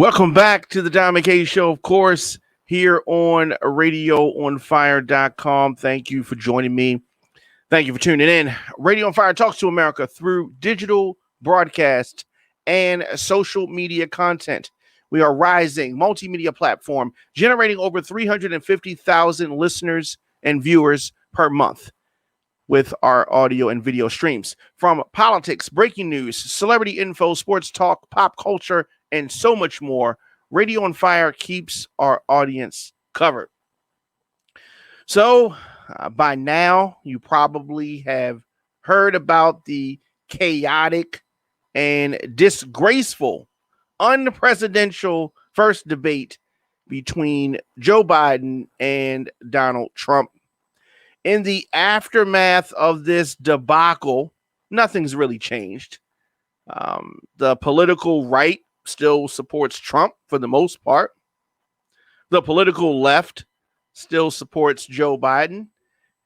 Welcome back to the Dom McKay Show, of course, here on radioonfire.com. Thank you for joining me. Thank you for tuning in. Radio on Fire talks to America through digital broadcast and social media content. We are rising multimedia platform, generating over 350,000 listeners and viewers per month with our audio and video streams. From politics, breaking news, celebrity info, sports talk, pop culture, and so much more, Radio on Fire keeps our audience covered. So, by now, you probably have heard about the chaotic and disgraceful, unpresidential first debate between Joe Biden and Donald Trump. In the aftermath of this debacle, nothing's really changed. The political right still supports Trump for the most part. The political left still supports Joe Biden.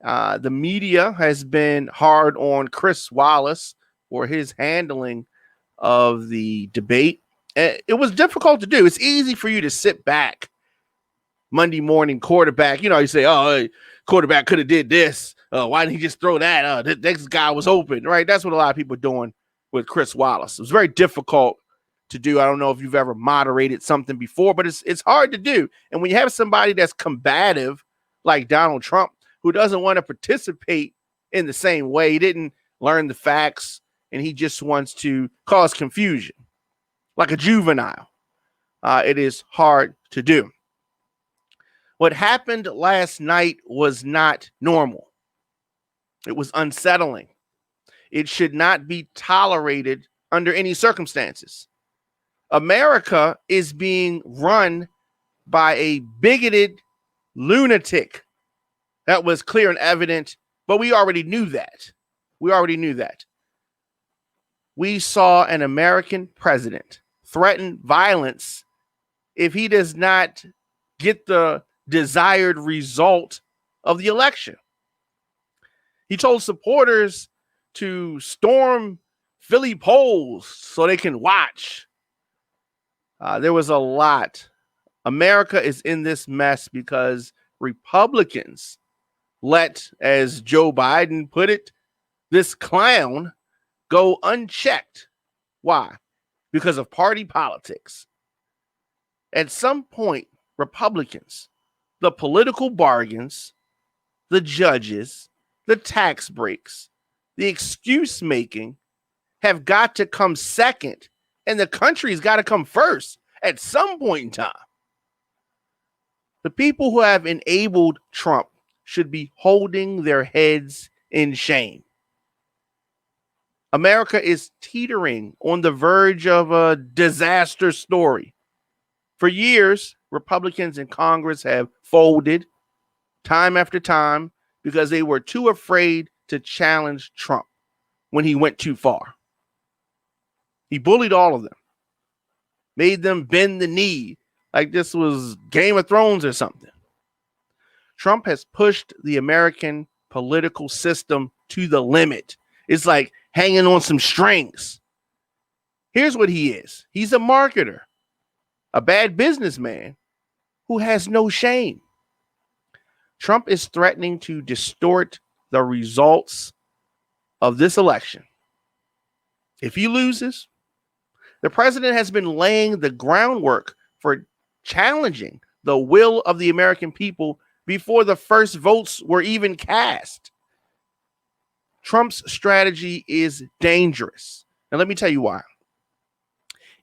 The media has been hard on Chris Wallace for his handling of the debate. It was difficult to do. It's easy for you to sit back Monday morning quarterback. You know, you say, oh, quarterback could have did this. Why didn't he just throw that? The next guy was open, right? That's what a lot of people are doing with Chris Wallace. It was very difficult to do. I don't know if you've ever moderated something before, but it's hard to do. And when you have somebody that's combative like Donald Trump, who doesn't want to participate in the same way, he didn't learn the facts, and he just wants to cause confusion like a juvenile. It is hard to do. What happened last night was not normal. It was unsettling. It should not be tolerated under any circumstances. America is being run by a bigoted lunatic. That was clear and evident, but we already knew that. We saw an American president threaten violence if he does not get the desired result of the election. He told supporters to storm Philly polls so they can watch. There was a lot. America is in this mess because Republicans let, as Joe Biden put it, this clown go unchecked. Why? Because of party politics. At some point, Republicans, the political bargains, the judges, the tax breaks, the excuse making have got to come second, and the country's got to come first at some point in time. The people who have enabled Trump should be holding their heads in shame. America is teetering on the verge of a disaster story. For years, Republicans in Congress have folded time after time because they were too afraid to challenge Trump when he went too far. He bullied all of them, made them bend the knee like this was Game of Thrones or something. Trump has pushed the American political system to the limit. It's like hanging on some strings. Here's what he is. He's a marketer, a bad businessman who has no shame. Trump is threatening to distort the results of this election. If he loses, the president has been laying the groundwork for challenging the will of the American people before the first votes were even cast. Trump's strategy is dangerous. And let me tell you why.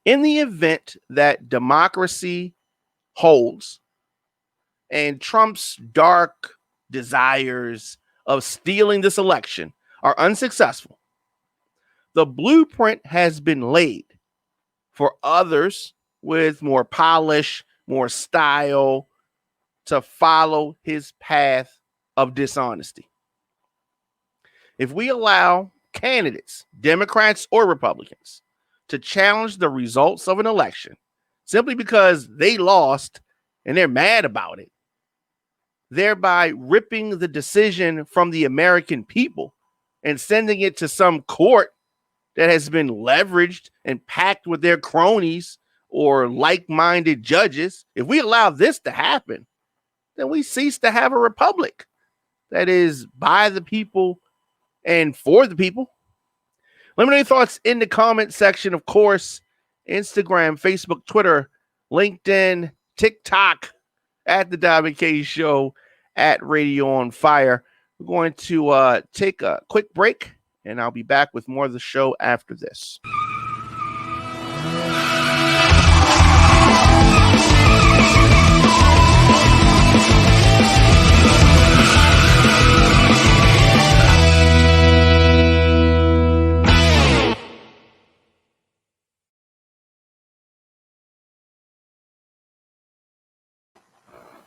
In the event that democracy holds and Trump's dark desires of stealing this election are unsuccessful, the blueprint has been laid for others with more polish, more style, to follow his path of dishonesty. If we allow candidates, Democrats or Republicans, to challenge the results of an election simply because they lost and they're mad about it, thereby ripping the decision from the American people and sending it to some court that has been leveraged and packed with their cronies or like-minded judges, if we allow this to happen, then we cease to have a republic that is by the people and for the people. Let me know your thoughts in the comment section. Of course, Instagram, Facebook, Twitter, LinkedIn, TikTok, at the Diamond K Show, at Radio on Fire. We're going to take a quick break, and I'll be back with more of the show after this.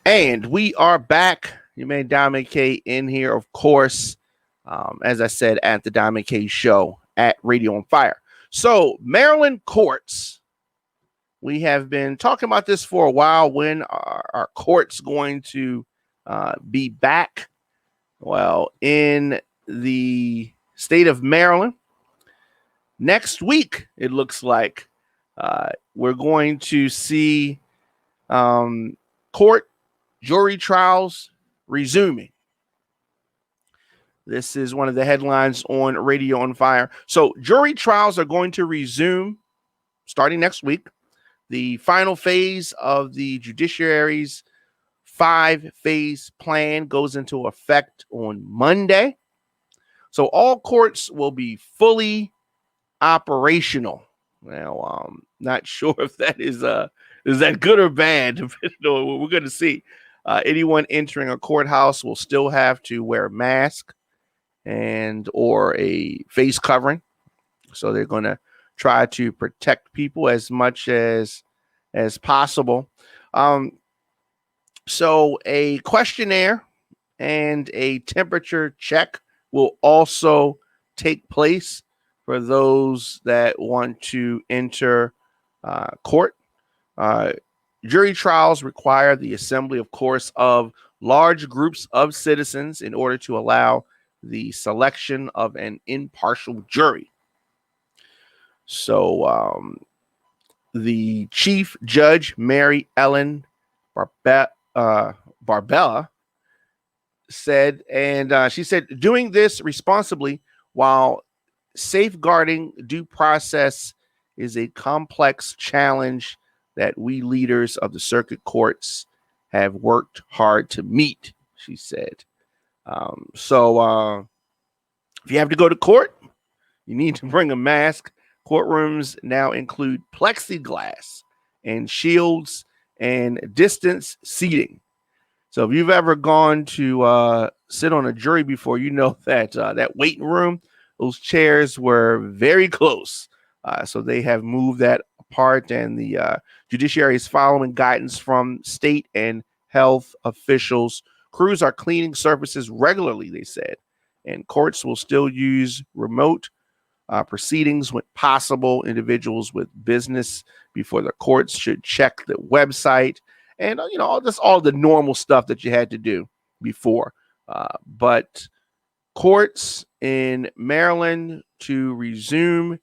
And we are back. You made Diamond K in here, of course, as I said, at the Diamond K Show at Radio on Fire. So, Maryland courts. We have been talking about this for a while. When are our courts going to be back? Well, in the state of Maryland, next week, it looks like we're going to see court jury trials resuming. This is one of the headlines on Radio on Fire. So jury trials are going to resume starting next week. The final phase of the judiciary's 5-phase plan goes into effect on Monday. So all courts will be fully operational. Now, not sure if that is that good or bad. We're going to see. Anyone entering a courthouse will still have to wear a mask and or a face covering. So they're going to try to protect people as much as possible. So a questionnaire and a temperature check will also take place for those that want to enter court. Jury trials require the assembly, of course, of large groups of citizens in order to allow the selection of an impartial jury. So the Chief Judge, Mary Ellen Barbella, said, and she said, doing this responsibly while safeguarding due process is a complex challenge that we leaders of the circuit courts have worked hard to meet, she said. So if you have to go to court, you need to bring a mask. Courtrooms now include plexiglass and shields and distance seating. So if you've ever gone to sit on a jury before, you know that that waiting room, those chairs were very close. So they have moved that apart, and the judiciary is following guidance from state and health officials. Crews are cleaning surfaces regularly, they said, and courts will still use remote proceedings when possible. Individuals with business before the courts should check the website and, just all the normal stuff that you had to do before. But courts in Maryland to resume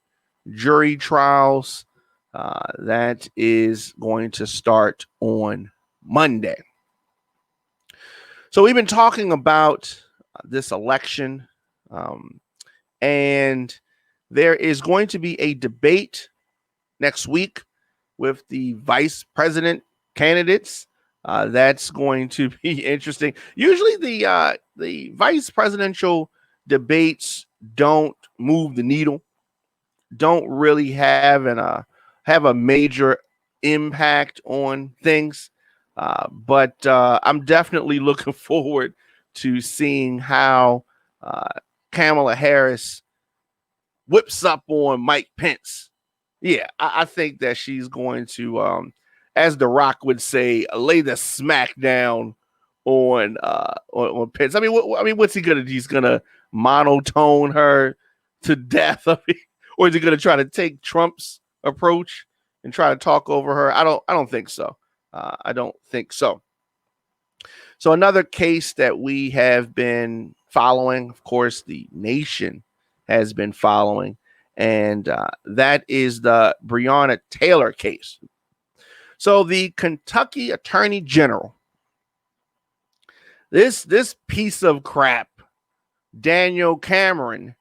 jury trials, that is going to start on Monday. So we've been talking about this election, and there is going to be a debate next week with the vice president candidates. That's going to be interesting. Usually the vice presidential debates don't move the needle, don't really have a major impact on things. But I'm definitely looking forward to seeing how Kamala Harris whips up on Mike Pence. Yeah, I think that she's going to, as The Rock would say, lay the smack down on Pence. I mean, what's he gonna do? He's gonna monotone her to death, or is he gonna try to take Trump's approach and try to talk over her? I don't think so. I don't think so. So another case that we have been following, of course, the nation has been following, and that is the Breonna Taylor case. So the Kentucky Attorney General, this piece of crap, Daniel Cameron,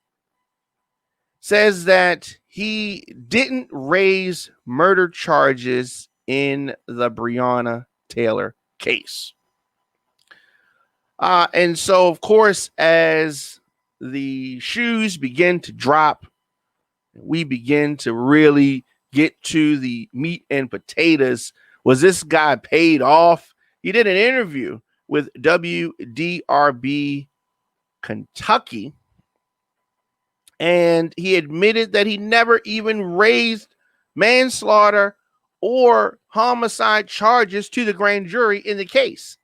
says that he didn't raise murder charges in the Breonna Taylor case. And so, of course, as the shoes begin to drop, we begin to really get to the meat and potatoes. Was this guy paid off? He did an interview with WDRB Kentucky, and he admitted that he never even raised manslaughter or homicide charges to the grand jury in the case.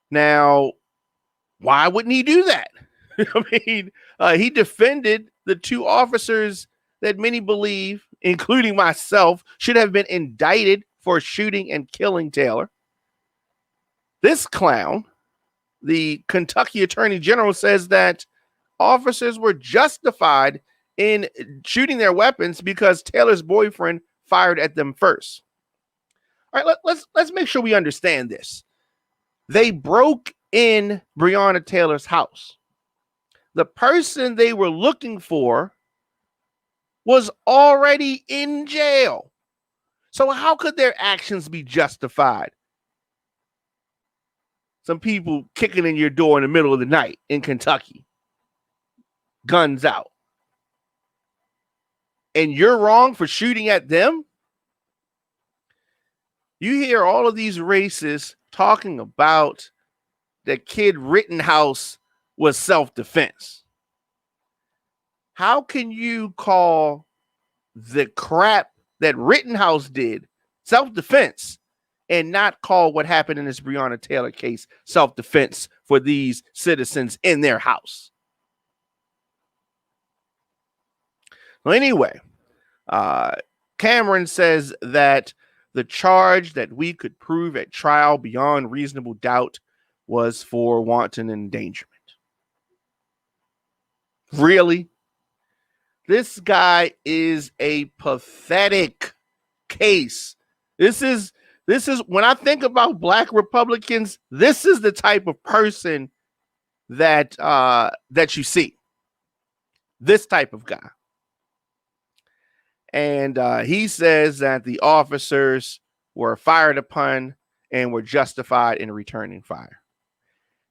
Now, why wouldn't he do that? I mean, he defended the two officers that many believe, including myself, should have been indicted for shooting and killing Taylor. This clown, the Kentucky Attorney General, says that officers were justified in shooting their weapons because Taylor's boyfriend fired at them first. All right, let's make sure we understand this. They broke in Breonna Taylor's house. The person they were looking for was already in jail. So how could their actions be justified? Some people kicking in your door in the middle of the night in Kentucky, guns out. And you're wrong for shooting at them? You hear all of these racists talking about that Kid Rittenhouse was self-defense. How can you call the crap that Rittenhouse did self-defense and not call what happened in this Breonna Taylor case self-defense for these citizens in their house? Well, anyway, Cameron says that the charge that we could prove at trial beyond reasonable doubt was for wanton endangerment. Really? This guy is a pathetic case. This is when I think about Black Republicans, this is the type of person that you see. This type of guy. And he says that the officers were fired upon and were justified in returning fire.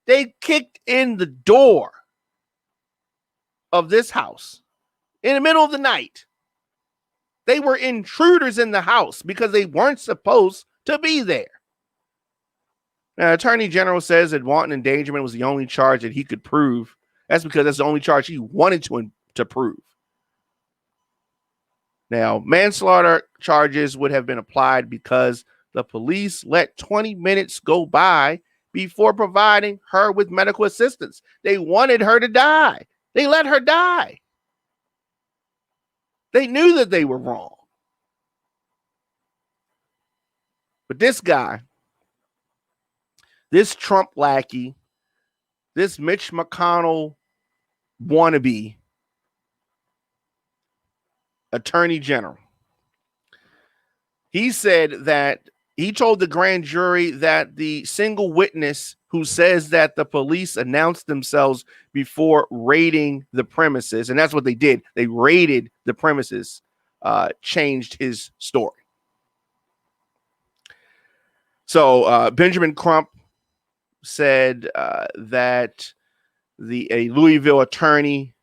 They kicked in the door of this house in the middle of the night. They were intruders in the house because they weren't supposed to be there. Now, Attorney General says that wanton endangerment was the only charge that he could prove. That's because that's the only charge he wanted to prove. Now, manslaughter charges would have been applied because the police let 20 minutes go by before providing her with medical assistance. They wanted her to die. They let her die. They knew that they were wrong. But this guy, this Trump lackey, this Mitch McConnell wannabe Attorney General, he said that he told the grand jury that the single witness who says that the police announced themselves before raiding the premises, and that's what they did. They raided the premises, changed his story. So Benjamin Crump said that a Louisville attorney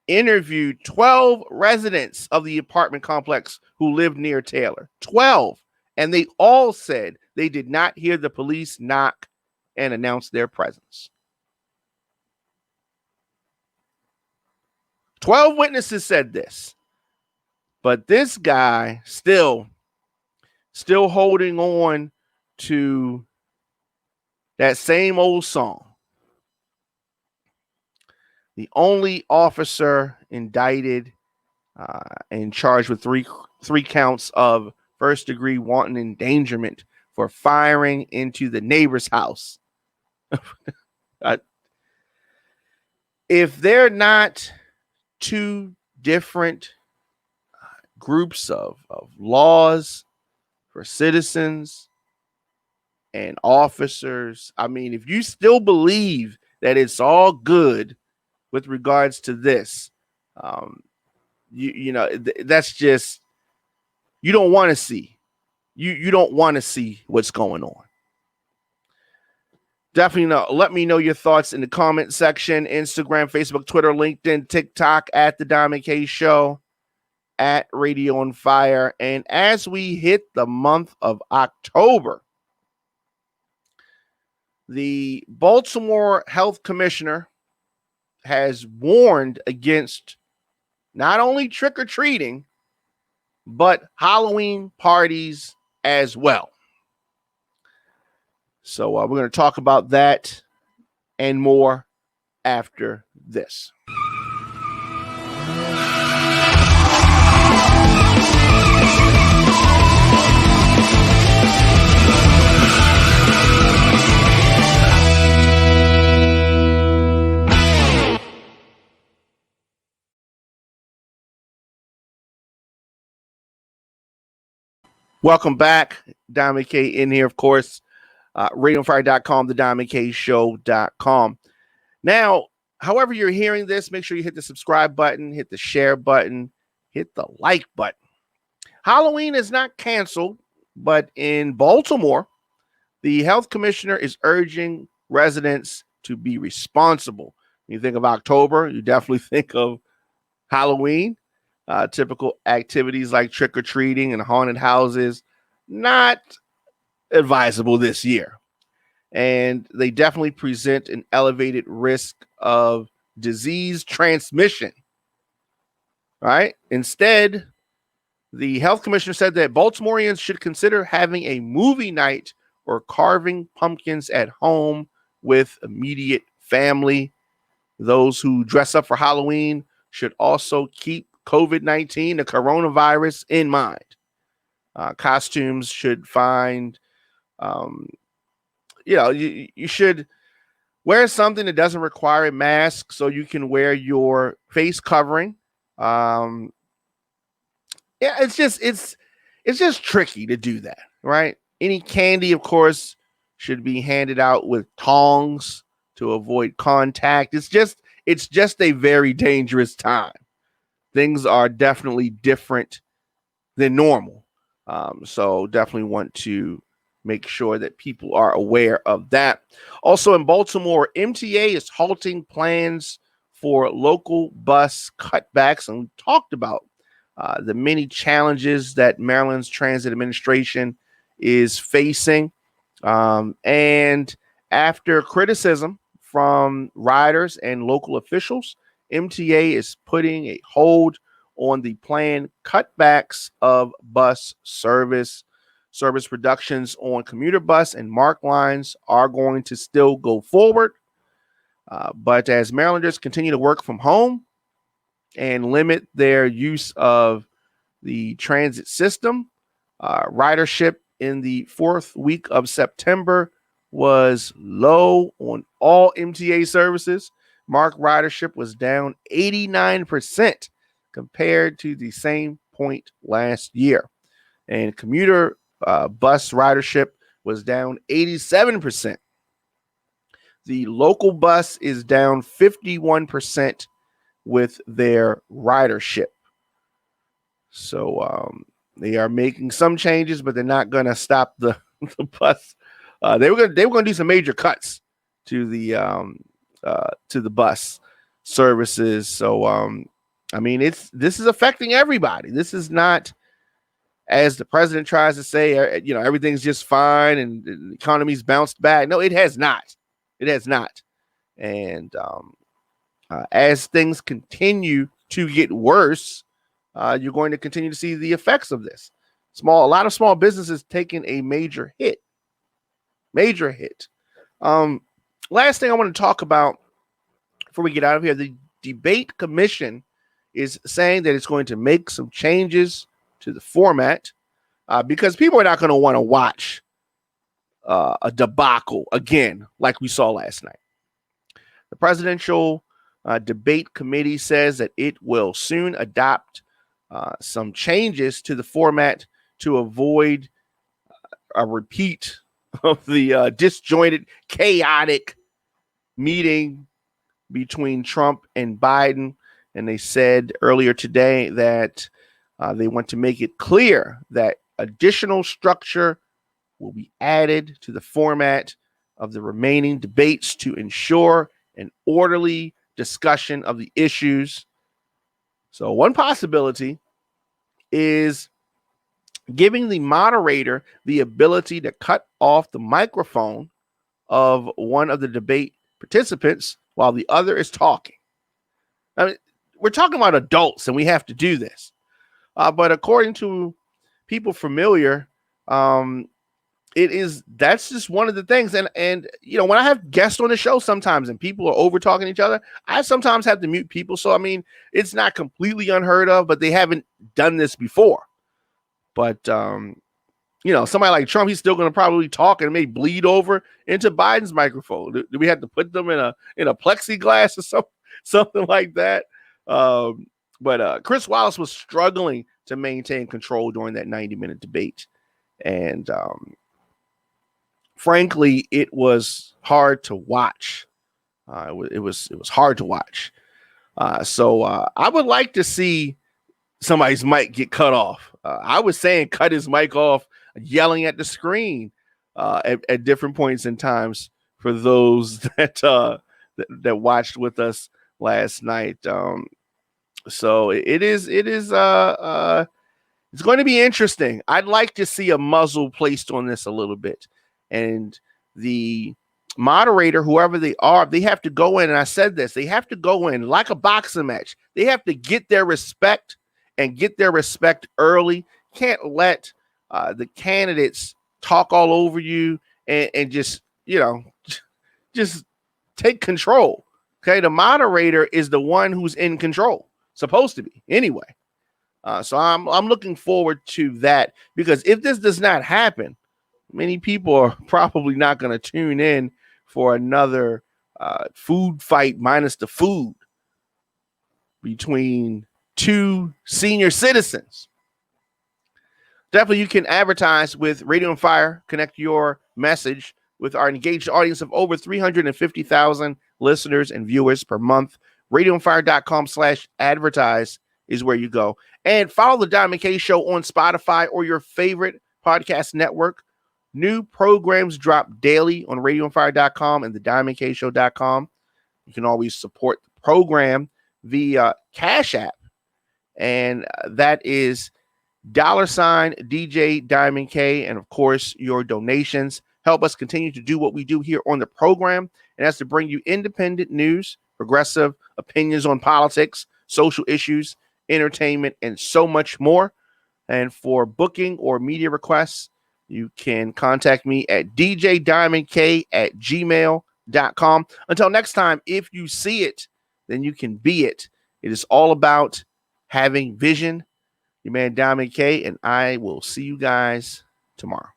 interviewed 12 residents of the apartment complex who lived near Taylor. 12. And they all said they did not hear the police knock and announce their presence. 12 witnesses said this. But this guy still holding on to that same old song. The only officer indicted and charged with three counts of first-degree wanton endangerment for firing into the neighbor's house. If they're not two different groups of laws for citizens and officers. I mean, if you still believe that it's all good with regards to this, that's just, you don't want to see. You don't want to see what's going on. Definitely let me know your thoughts in the comment section. Instagram, Facebook, Twitter, LinkedIn, TikTok at The Diamond K Show, at Radio on Fire. And as we hit the month of October, the Baltimore Health Commissioner has warned against not only trick-or-treating, but Halloween parties as well. So we're going to talk about that and more after this. Welcome back. Diamond K in here, of course. RadioFire.com, thediamondkshow.com. Now, however you're hearing this, make sure you hit the subscribe button, hit the share button, hit the like button. Halloween is not canceled, but in Baltimore, the health commissioner is urging residents to be responsible. When you think of October, you definitely think of Halloween. Typical activities like trick-or-treating and haunted houses, not advisable this year. And they definitely present an elevated risk of disease transmission. Right? Instead, the health commissioner said that Baltimoreans should consider having a movie night or carving pumpkins at home with immediate family. Those who dress up for Halloween should also keep COVID-19, the coronavirus, in mind. Costumes should find, you should wear something that doesn't require a mask so you can wear your face covering. It's just tricky to do that, right? Any candy, of course, should be handed out with tongs to avoid contact. It's just a very dangerous time. Things are definitely different than normal. So definitely want to make sure that people are aware of that. Also in Baltimore, MTA is halting plans for local bus cutbacks. And we talked about the many challenges that Maryland's Transit Administration is facing. And after criticism from riders and local officials, MTA is putting a hold on the planned cutbacks of bus service. Service reductions on commuter bus and MARC lines are going to still go forward. But as Marylanders continue to work from home and limit their use of the transit system, ridership in the fourth week of September was low on all MTA services. MARC ridership was down 89% compared to the same point last year. And commuter bus ridership was down 87%. The local bus is down 51% with their ridership. So they are making some changes, but they're not going to stop the bus. They were going to do some major cuts to the bus services. So I mean, this is affecting everybody. This is not, as the president tries to say, everything's just fine and the economy's bounced back. No, it has not. It has not. And as things continue to get worse, you're going to continue to see the effects of this. A lot of small businesses taking a major hit. Major hit. Last thing I want to talk about before we get out of here, the debate commission is saying that it's going to make some changes to the format because people are not going to want to watch a debacle again like we saw last night. The presidential debate committee says that it will soon adopt some changes to the format to avoid a repeat of the disjointed, chaotic meeting between Trump and Biden. And they said earlier today that they want to make it clear that additional structure will be added to the format of the remaining debates to ensure an orderly discussion of the issues. So one possibility is giving the moderator the ability to cut off the microphone of one of the debate participants while the other is talking. I mean, we're talking about adults and we have to do this. But according to people familiar, that's just one of the things. And when I have guests on the show sometimes and people are over talking to each other, I sometimes have to mute people. So, I mean, it's not completely unheard of, but they haven't done this before. But, somebody like Trump, he's still going to probably talk and may bleed over into Biden's microphone. Do we have to put them in a plexiglass or something like that? But Chris Wallace was struggling to maintain control during that 90-minute debate. And frankly, it was hard to watch. It was hard to watch. So I would like to see somebody's mic get cut off. I was saying cut his mic off, yelling at the screen at different points in times for those that watched with us last night. So it is it's going to be interesting. I'd like to see a muzzle placed on this a little bit, and the moderator, whoever they are, they have to go in. And I said this, they have to go in like a boxing match. They have to get their respect and get their respect early. Can't let the candidates talk all over you and just take control. Okay, the moderator is the one who's in control, supposed to be anyway. So I'm looking forward to that, because if this does not happen, many people are probably not going to tune in for another food fight minus the food between two senior citizens. Definitely, you can advertise with Radio on Fire. Connect your message with our engaged audience of over 350,000 listeners and viewers per month. RadioonFire.com/advertise is where you go. And follow the Diamond K Show on Spotify or your favorite podcast network. New programs drop daily on RadioonFire.com and the DiamondKShow.com. You can always support the program via Cash App, and that is $DJ Diamond K. And of course, your donations help us continue to do what we do here on the program, and that's to bring you independent news, progressive opinions on politics, social issues, entertainment, and so much more. And for booking or media requests, you can contact me at djdiamondk@gmail.com. Until next time, if you see it, then you can be it. It is all about having vision. Your man Diamond K, and I will see you guys tomorrow.